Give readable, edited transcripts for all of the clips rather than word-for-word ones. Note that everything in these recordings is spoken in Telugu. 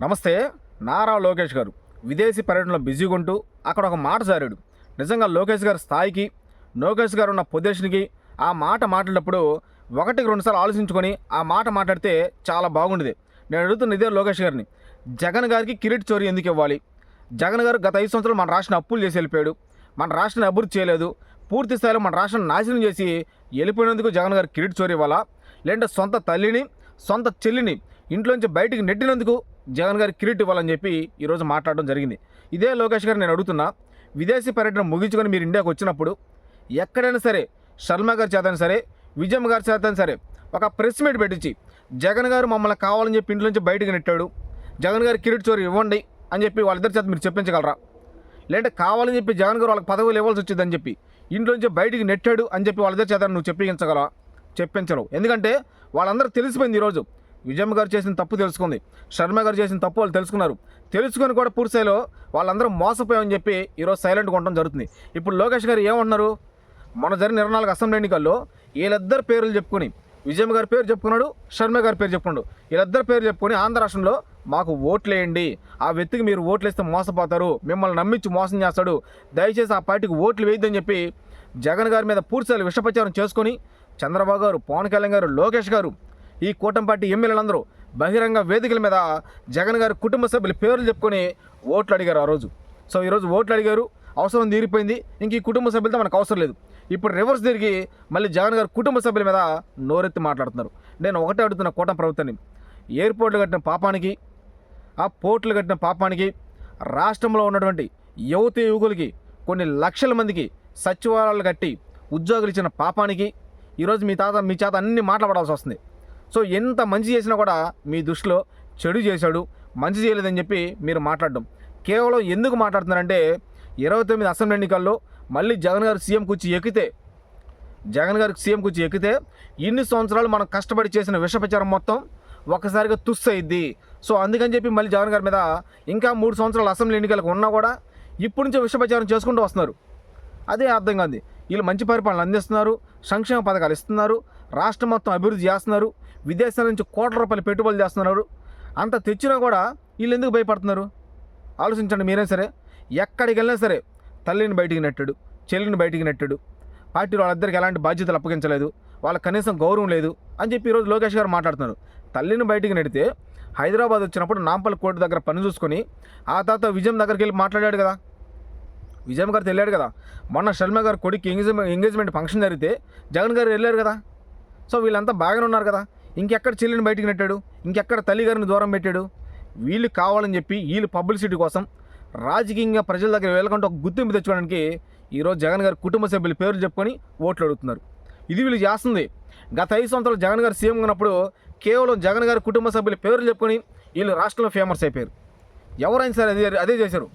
నమస్తే. నారా లోకేష్ గారు విదేశీ పర్యటనలో బిజీగా ఉంటూ అక్కడ ఒక మాట జారాడు. నిజంగా లోకేష్ గారి స్థాయికి, లోకేష్ గారు ఉన్న పొజిషన్కి ఆ మాట మాట్లాడినప్పుడు ఒకటికి రెండుసార్లు ఆలోచించుకొని ఆ మాట మాట్లాడితే చాలా బాగుండేది. నేను అడుగుతున్న ఇదే లోకేష్ గారిని, జగన్ గారికి కిరీట్ చోరీ ఎందుకు ఇవ్వాలి? జగన్ గారు గత 5 సంవత్సరాలు మన రాష్ట్రాన్ని అప్పులు చేసి వెళ్ళిపోయాడు. మన రాష్ట్రాన్ని అభివృద్ధి చేయలేదు. పూర్తి స్థాయిలో మన రాష్ట్రాన్ని నాశనం చేసి వెళ్ళిపోయినందుకు జగన్ గారు కిరీట్ చోరీ ఇవ్వాలా? లేదంటే సొంత తల్లిని, సొంత చెల్లిని ఇంట్లోంచి బయటికి నెట్టినందుకు జగన్ గారికి కిరీట్ ఇవ్వాలని చెప్పి ఈరోజు మాట్లాడడం జరిగింది. ఇదే లోకేష్ గారు నేను అడుగుతున్నా, విదేశీ పర్యటన ముగించుకొని మీరు ఇండియాకి వచ్చినప్పుడు ఎక్కడైనా సరే శర్మ గారి చేతైనా సరే, విజయమ్మ గారి చేతైనా సరే ఒక ప్రెస్ మీట్ పెట్టించి జగన్ గారు మమ్మల్ని కావాలని చెప్పి ఇంట్లోంచి బయటికి నెట్టాడు, జగన్ గారి కిరీట్ చోరీ ఇవ్వండి అని చెప్పి వాళ్ళిద్దరి చేత మీరు చెప్పించగలరా? లేదంటే కావాలని చెప్పి జగన్ గారు వాళ్ళకి పదవులు ఇవ్వాల్సి వచ్చిందని చెప్పి ఇంట్లోంచి బయటికి నెట్టాడు అని చెప్పి వాళ్ళిద్దరి చేత నువ్వు చెప్పించగలరా? చెప్పించరు. ఎందుకంటే వాళ్ళందరూ తెలిసిపోయింది. ఈరోజు విజయమ్మ గారు చేసిన తప్పు తెలుసుకుంది, శర్మ గారు చేసిన తప్పు వాళ్ళు తెలుసుకున్నారు. తెలుసుకొని కూడా పూర్తిస్థాయిలో వాళ్ళందరూ మోసపోయామని చెప్పి ఈరోజు సైలెంట్గా ఉండడం జరుగుతుంది. ఇప్పుడు లోకేష్ గారు ఏమంటున్నారు? మొన్న జరిగిన 24 అసెంబ్లీ ఎన్నికల్లో వీళ్ళిద్దరు పేర్లు చెప్పుకొని, విజయమ్మ గారి పేరు చెప్పుకున్నాడు, శర్మ గారి పేరు చెప్పుకున్నాడు. వీళ్ళిద్దరు పేరు చెప్పుకొని ఆంధ్ర రాష్ట్రంలో మాకు ఓట్లేయండి, ఆ వ్యక్తికి మీరు ఓట్లు వేస్తే మోసపోతారు, మిమ్మల్ని నమ్మించి మోసం చేస్తాడు, దయచేసి ఆ పార్టీకి ఓట్లు వేయద్దని చెప్పి జగన్ గారి మీద పూర్తిస్థాయిలో విషప్రచారం చేసుకొని చంద్రబాబు గారు, పవన్ కళ్యాణ్ గారు, లోకేష్ గారు, ఈ కూటమి పార్టీ ఎమ్మెల్యేలందరూ బహిరంగ వేదికల మీద జగన్ గారి కుటుంబ సభ్యుల పేర్లు చెప్పుకొని ఓట్లు అడిగారు ఆ రోజు. సో ఈరోజు ఓట్లు అడిగారు, అవసరం తీరిపోయింది, ఇంక ఈ కుటుంబ సభ్యులతో మనకు అవసరం లేదు. ఇప్పుడు రివర్స్ తిరిగి మళ్ళీ జగన్ గారి కుటుంబ సభ్యుల మీద నోరెత్తి మాట్లాడుతున్నారు. నేను ఒకటే అడుగుతున్న కూటమి ప్రభుత్వాన్ని, ఎయిర్పోర్ట్లు కట్టిన పాపానికి, ఆ పోర్టులు కట్టిన పాపానికి, రాష్ట్రంలో ఉన్నటువంటి యువతి యువకులకి కొన్ని లక్షల మందికి సచివాలయాలు కట్టి ఉద్యోగులు ఇచ్చిన పాపానికి ఈరోజు మీ చేత అన్ని మాట్లాడాల్సి వస్తుంది. సో ఎంత మంచి చేసినా కూడా మీ దృష్టిలో చెడు చేశాడు, మంచి చేయలేదని చెప్పి మీరు మాట్లాడడం కేవలం ఎందుకు మాట్లాడుతున్నారంటే, 29 అసెంబ్లీ ఎన్నికల్లో మళ్ళీ జగన్ గారు సీఎం కుర్చీ ఎక్కితే ఇన్ని సంవత్సరాలు మనం కష్టపడి చేసిన విషప్రచారం మొత్తం ఒక్కసారిగా తుస్సు అయింది. సో అందుకని చెప్పి మళ్ళీ జగన్ గారి మీద ఇంకా 3 సంవత్సరాలు అసెంబ్లీ ఎన్నికలకు ఉన్నా కూడా ఇప్పటి నుంచే విషప్రచారం చేసుకుంటూ వస్తున్నారు. అదే అర్థం కాదు. వీళ్ళు మంచి పరిపాలన అందిస్తున్నారు, సంక్షేమ పథకాలు ఇస్తున్నారు, రాష్ట్రం మొత్తం అభివృద్ధి చేస్తున్నారు, విదేశాల నుంచి కోట్ల రూపాయలు పెట్టుబడులు చేస్తున్నారు. అంత తెచ్చినా కూడా వీళ్ళు ఎందుకు భయపడుతున్నారు? ఆలోచించండి మీరే సరే. ఎక్కడికి వెళ్ళినా సరే తల్లిని బయటికి నెట్టాడు, చెల్లిని బయటికి నెట్టాడు, పార్టీలో వాళ్ళిద్దరికి ఎలాంటి బాధ్యతలు అప్పగించలేదు, వాళ్ళకి కనీసం గౌరవం లేదు అని చెప్పి ఈరోజు లోకేష్ గారు మాట్లాడుతున్నారు. తల్లిని బయటికి నెడితే హైదరాబాద్ వచ్చినప్పుడు నాంపల్లి కోర్టు దగ్గర పని చూసుకొని ఆ తర్వాత విజయం దగ్గరికి వెళ్ళి మాట్లాడాడు కదా, విజయమ్మ గారు వెళ్ళాడు కదా. మొన్న శర్మ గారు కొడుకు ఎంగేజ్మెంట్ ఫంక్షన్ జరిగితే జగన్ గారు వెళ్ళారు కదా. సో వీళ్ళంతా బాగానే ఉన్నారు కదా. ఇంకెక్కడ చెల్లిని బయటికి నెట్టాడు, ఇంకెక్కడ తల్లి గారిని దూరం పెట్టాడు? వీళ్ళు కావాలని చెప్పి వీళ్ళు పబ్లిసిటీ కోసం రాజకీయంగా ప్రజల దగ్గర వెళ్ళకుండా ఒక గుర్తింపు తెచ్చుకోవడానికి ఈరోజు జగన్ గారి కుటుంబ సభ్యుల పేర్లు చెప్పుకొని ఓట్లు అడుగుతున్నారు. ఇది వీళ్ళు చేస్తుంది. గత 5 సంవత్సరాలు జగన్ గారు సీఎం ఉన్నప్పుడు కేవలం జగన్ గారి కుటుంబ సభ్యుల పేర్లు చెప్పుకొని వీళ్ళు రాష్ట్రంలో ఫేమస్ అయిపోయారు. ఎవరైనా సరే అదే చేశారు.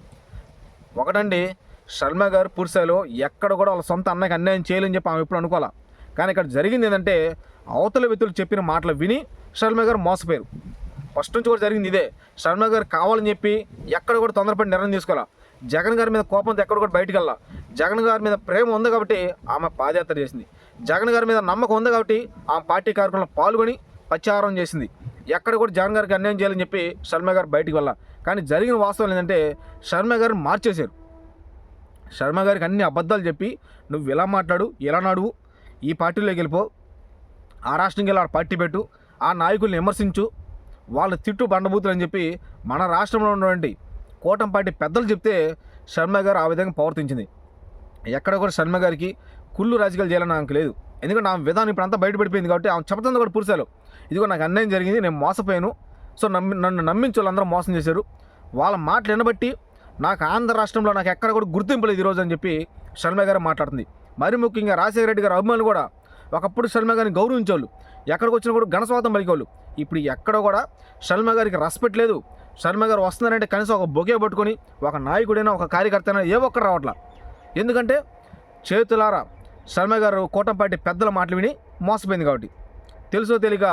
ఒకటండి, శర్మ గారు పూర్తిస్థాయిలో ఎక్కడ కూడా వాళ్ళ సొంత అన్నకి అన్యాయం చేయాలని చెప్పి ఆమె ఎప్పుడు అనుకోవాలా. కానీ ఇక్కడ జరిగింది ఏంటంటే, అవతల వ్యక్తులు చెప్పిన మాటలు విని శర్మ గారు మోసపోయారు. ఫస్ట్ నుంచి కూడా జరిగింది ఇదే. శర్మ గారు కావాలని చెప్పి ఎక్కడ కూడా తొందరపడి నిర్ణయం తీసుకోవాలా. జగన్ గారి మీద కోపంతో ఎక్కడ కూడా బయటికి వెళ్ళాలి. జగన్ గారి మీద ప్రేమ ఉంది కాబట్టి ఆమె పాదయాత్ర చేసింది. జగన్ గారి మీద నమ్మకం ఉంది కాబట్టి ఆమె పార్టీ కార్యక్రమంలో పాల్గొని ప్రచారం చేసింది. ఎక్కడ కూడా జగన్ గారికి అన్యాయం చేయాలని చెప్పి శర్మ గారు బయటికి వెళ్ళాలి. కానీ జరిగిన వాస్తవం ఏంటంటే, శర్మ గారిని మార్చేశారు. శర్మ గారికి అన్ని అబద్ధాలు చెప్పి నువ్వు ఇలా మాట్లాడు, ఇలా నడువు, ఈ పార్టీలోకి వెళ్ళిపో, ఆ రాష్ట్రంకి వెళ్ళి ఆ పార్టీ పెట్టు, ఆ నాయకుల్ని విమర్శించు, వాళ్ళ తిట్టు బండబూతులు అని చెప్పి మన రాష్ట్రంలో ఉన్నటువంటి కూటమి పార్టీ పెద్దలు చెప్తే శర్మ గారు ఆ విధంగా ప్రవర్తించింది. ఎక్కడ కూడా శర్మ గారికి కుళ్ళు రాజకీయాలు చేయాలని నాకు లేదు. ఎందుకంటే ఆమె విధానం ఇప్పుడు అంతా బయటపడిపోయింది కాబట్టి ఆమె చెప్తుంది కూడా పూర్తిలో, ఇదిగో నాకు అన్యాయం జరిగింది, నేను మోసపోయాను, సో నన్ను నమ్మించి వాళ్ళందరూ మోసం చేశారు, వాళ్ళ మాటలు వినబట్టి నాకు ఆంధ్ర రాష్ట్రంలో నాకు ఎక్కడ కూడా గుర్తింపు లేదు ఈరోజు అని చెప్పి శర్మ గారు మాట్లాడుతుంది. మరి ముఖ్యంగా రాజశేఖర రెడ్డి గారు అభిమానులు కూడా ఒకప్పుడు శర్మ గారిని గౌరవించేవాళ్ళు, ఎక్కడికి వచ్చినా కూడా ఘనస్వాగతం పలికేవాళ్ళు. ఇప్పుడు ఎక్కడ కూడా శర్మ గారికి రెస్పెక్ట్ లేదు. శర్మ గారు వస్తున్నారంటే కనీసం ఒక బొకే పట్టుకొని ఒక నాయకుడైనా ఒక కార్యకర్తైనా ఏ ఒక్కరు రావట్లా. ఎందుకంటే చేతులారా శర్మ గారు కూటమి పార్టీ పెద్దల మాటలు విని మోసపోయింది కాబట్టి. తెలుసో తెలియక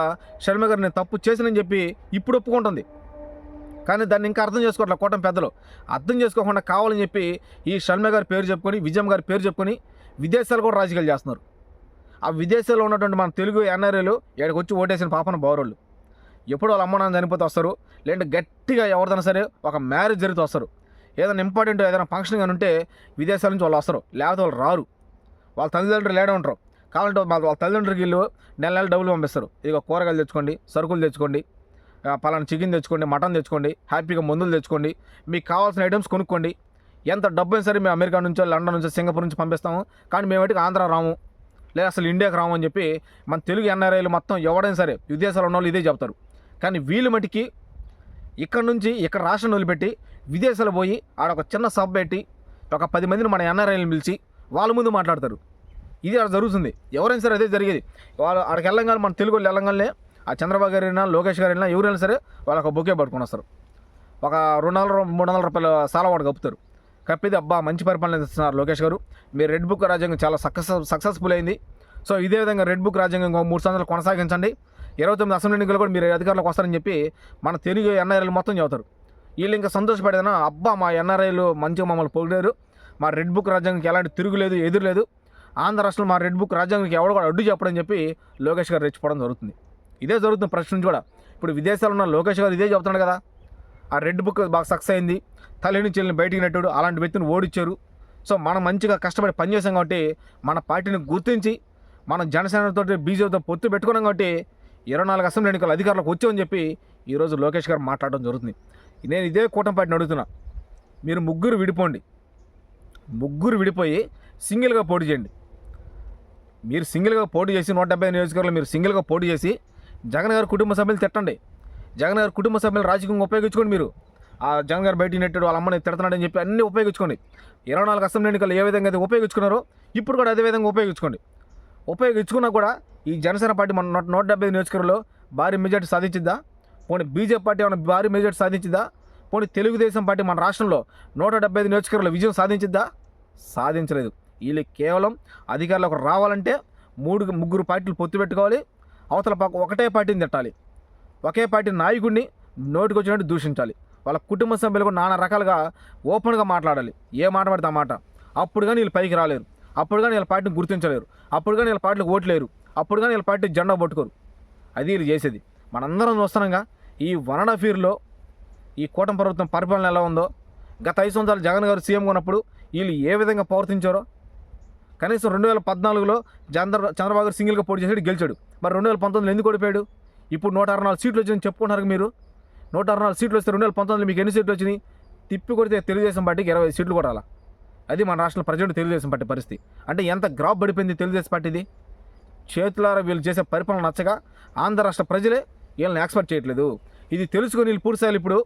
శర్మ గారు నేను తప్పు చేసినని చెప్పి ఇప్పుడు ఒప్పుకుంటుంది. కానీ దాన్ని ఇంకా అర్థం చేసుకోవట్లేదు కూటమి పెద్దలు. అర్థం చేసుకోకుండా కావాలని చెప్పి ఈ శర్మ గారి పేరు చెప్పుకొని, విజయమ్మ గారి పేరు చెప్పుకొని విదేశాలు కూడా రాజకీయాలు చేస్తున్నారు. ఆ విదేశాల్లో ఉన్నటువంటి మన తెలుగు ఎన్ఆర్ఐలు ఇక్కడికి వచ్చి ఓటేసిన పాపన బౌరోళ్ళు. ఎప్పుడు వాళ్ళ అమ్మ నాన్న చనిపోతే వస్తారు, లేదంటే గట్టిగా ఎవరిదైనా సరే ఒక మ్యారేజ్ జరిగితే వస్తారు. ఏదైనా ఇంపార్టెంట్ ఏదైనా ఫంక్షన్ కానీ ఉంటే విదేశాల నుంచి వాళ్ళు వస్తారు, లేకపోతే వాళ్ళు రారు. వాళ్ళ తల్లిదండ్రులు లేడే ఉంటారు. కావాలంటే వాళ్ళ తల్లిదండ్రులకి వీళ్ళు నెల నెల డబ్బులు పంపిస్తారు. ఇదిగో కూరగాయలు తెచ్చుకోండి, సరుకులు తెచ్చుకోండి, పలానా చికెన్ తెచ్చుకోండి, మటన్ తెచ్చుకోండి, హ్యాపీగా మందులు తెచ్చుకోండి, మీకు కావాల్సిన ఐటమ్స్ కొనుక్కోండి. ఎంత డబ్బు అయినా సరే మేము అమెరికా నుంచో, లండన్ నుంచో, సింగపూర్ నుంచి పంపిస్తాము, కానీ మేము వాటికి ఆంధ్ర రాము, లేదా అసలు ఇండియాకి రాము అని చెప్పి మన తెలుగు ఎన్ఆర్ఐలు మొత్తం ఎవడైనా సరే విదేశాల్లో ఉన్న వాళ్ళు ఇదే చెప్తారు. కానీ వీళ్ళు మటుకి ఇక్కడ నుంచి ఇక్కడ రాష్ట్రం వదిలిపెట్టి విదేశాలు పోయి ఆడ ఒక చిన్న సబ్ పెట్టి ఒక 10 మందిని మన ఎన్ఆర్ఐలను పిలిచి వాళ్ళ ముందు మాట్లాడతారు. ఇది అక్కడ జరుగుతుంది. ఎవరైనా సరే అదే జరిగేది. వాళ్ళు ఆడికి వెళ్ళంగానే మన తెలుగు వాళ్ళు వెళ్ళంగానే ఆ చంద్రబాబు గారు అయినా, లోకేష్ గారు అయినా, ఎవరైనా సరే వాళ్ళకి ఒక బొకే పట్టుకొని వస్తారు. ఒక 200-300 రూపాయల సాల వాడు కప్పుతారు. కప్పిది అబ్బా మంచి పరిపాలన ఇస్తున్నారు లోకేష్ గారు, మీరు రెడ్ బుక్ రాజ్యాంగం చాలా సక్సెస్ఫుల్ అయింది. సో ఇదే విధంగా రెడ్ బుక్ రాజ్యాంగం 3 సంవత్సరాలు కొనసాగించండి, 29 అసెంబ్లీ ఎన్నికలు కూడా మీరు అధికారంలోకి వస్తారని చెప్పి మన తెలుగు ఎన్ఆర్ఐలు మొత్తం చెబుతారు. వీళ్ళు ఇంకా సంతోషపడేదన్నా, అబ్బా మా ఎన్ఆర్ఐలు మంచిగా మమ్మల్ని పొగిడారు, మా రెడ్ బుక్ రాజ్యాంగంకి ఎలాంటి తిరుగులేదు, ఎదురులేదు, ఆంధ్ర రాష్ట్రంలో మా రెడ్ బుక్ రాజ్యాంగంకి ఎవడు కూడా అడ్డు చెప్పడని చెప్పి లోకేష్ గారు రెచ్చిపోవడం జరుగుతుంది. ఇదే జరుగుతుంది ప్రశ్న నుంచి కూడా. ఇప్పుడు విదేశాల్లో ఉన్న లోకేష్ గారు ఇదే చెప్తున్నాడు కదా, ఆ రెడ్ బుక్ బాగా సక్సెస్ అయింది, తల్లిని చెల్లిని బయటికి నెట్టాడు, అలాంటి వ్యక్తిని ఓడిచ్చారు. సో మనం మంచిగా కష్టపడి పనిచేసాం కాబట్టి మన పార్టీని గుర్తించి మనం జనసేనతో బీజేపీతో పొత్తు పెట్టుకున్నాం కాబట్టి 24 అసెంబ్లీ ఎన్నికలు అధికారులకు వచ్చామని చెప్పి ఈరోజు లోకేష్ గారు మాట్లాడడం జరుగుతుంది. నేను ఇదే కూటమి పార్టీని అడుగుతున్నా, మీరు ముగ్గురు విడిపోయి సింగిల్గా పోటీ చేయండి. మీరు సింగిల్గా పోటీ చేసి 175 నియోజకవర్గాలు మీరు సింగిల్గా పోటీ చేసి జగన్ గారి కుటుంబ సభ్యులు తిట్టండి. జగన్ గారి కుటుంబ సభ్యులు రాజకీయంగా ఉపయోగించుకోండి. మీరు ఆ జగన్ గారు బయటికి నెట్టాడు, వాళ్ళ అమ్మని తిడుతున్నాడని చెప్పి అన్నీ ఉపయోగించుకోండి. 24 అసెంబ్లీ ఎన్నికలు ఏ విధంగా అయితే ఉపయోగించుకున్నారో ఇప్పుడు కూడా అదే విధంగా ఉపయోగించుకోండి. ఉపయోగించుకున్నా కూడా ఈ జనసేన పార్టీ మన 175 నియోజకవర్గంలో భారీ మెజార్టీ సాధించిద్దా? పోనీ బీజేపీ పార్టీ ఏమైనా భారీ మెజార్టీ సాధించిద్దా? పోనీ తెలుగుదేశం పార్టీ మన రాష్ట్రంలో 175 నియోజకవర్గంలో విజయం సాధించిద్దా? సాధించలేదు. వీళ్ళు కేవలం అధికారులకు రావాలంటే ముగ్గురు పార్టీలు పొత్తు పెట్టుకోవాలి, అవతల పక్క ఒకటే పార్టీని తిట్టాలి, ఒకే పార్టీ నాయకుడిని నోటికి వచ్చినట్టు దూషించాలి, వాళ్ళ కుటుంబ సభ్యులు కూడా నానా రకాలుగా ఓపెన్గా మాట్లాడాలి. ఏ మాట పడితే ఆ మాట. అప్పుడు కానీ వీళ్ళు పైకి రాలేరు, అప్పుడు కానీ వీళ్ళ పార్టీని గుర్తించలేరు, అప్పుడు కానీ వీళ్ళ పార్టీకి ఓట్లేరు, అప్పుడు కానీ వీళ్ళ పార్టీ జెండా పట్టుకోరు. అది వీళ్ళు చేసేది. మనందరం చూస్తున్నాగా ఈ 1.5 yearలో ఈ కూటమి ప్రభుత్వం పరిపాలన ఎలా ఉందో. గత 5 సంవత్సరాలు జగన్ గారు సీఎంగా ఉన్నప్పుడు వీళ్ళు ఏ విధంగా ప్రవర్తించారో. కనీసం 2014లో చంద్రబాబు గారు సింగిల్గా పోటీ చేసాడు, గెలిచాడు. మరి 2019లో ఎందుకు ఓడిపోయాడు? ఇప్పుడు 164 సీట్లు వచ్చిందని చెప్పుకుంటున్నారు మీరు. 164 సీట్లు వస్తే 2019లో మీకు ఎన్ని సీట్లు వచ్చినాయి? తిప్పి కొడితే తెలుగుదేశం పార్టీకి 20 సీట్లు కొట్టాలా. అది మన రాష్ట్రంలో ప్రజెంట్ తెలుగుదేశం పార్టీ పరిస్థితి. అంటే ఎంత గ్రాఫ్ పడిపోయింది తెలుగుదేశం పార్టీది. చేతులారా వీళ్ళు చేసే పరిపాలన నచ్చగా ఆంధ్ర రాష్ట్ర ప్రజలే వీళ్ళని ఎక్స్పెక్ట్ చేయట్లేదు. ఇది తెలుసుకొని వీళ్ళు పూర్తిస్థాయిలో ఇప్పుడు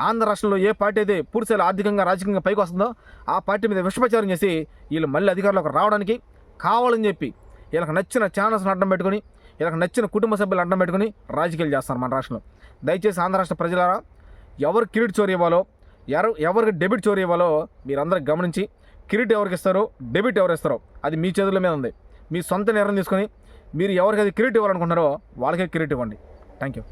ఆంధ్ర రాష్ట్రంలో ఏ పార్టీ అయితే పూర్తిస్థాయిలో ఆర్థికంగా రాజకీయంగా పైకి వస్తుందో ఆ పార్టీ మీద విషప్రచారం చేసి వీళ్ళు మళ్ళీ అధికారంలోకి రావడానికి కావాలని చెప్పి వీళ్ళకి నచ్చిన ఛానల్స్ని అడ్డం పెట్టుకుని, వీళ్ళకి నచ్చిన కుటుంబ సభ్యులు అడ్డం పెట్టుకుని రాజకీయాలు చేస్తారు మన రాష్ట్రంలో. దయచేసి ఆంధ్ర రాష్ట్ర ప్రజలారా, ఎవరు కిరీట్ చోరీ ఇవ్వాలో, ఎవరికి డెబిట్ చోరీ ఇవ్వాలో మీరందరూ గమనించి, కిరీట్ ఎవరికి ఇస్తారో, డెబిట్ ఎవరు ఇస్తారో అది మీ చేతుల మీద ఉంది. మీ సొంత నిర్ణయం తీసుకొని మీరు ఎవరికైతే కిరీట్ ఇవ్వాలనుకుంటున్నారో వాళ్ళకే కిరీట్ ఇవ్వండి. Thank you.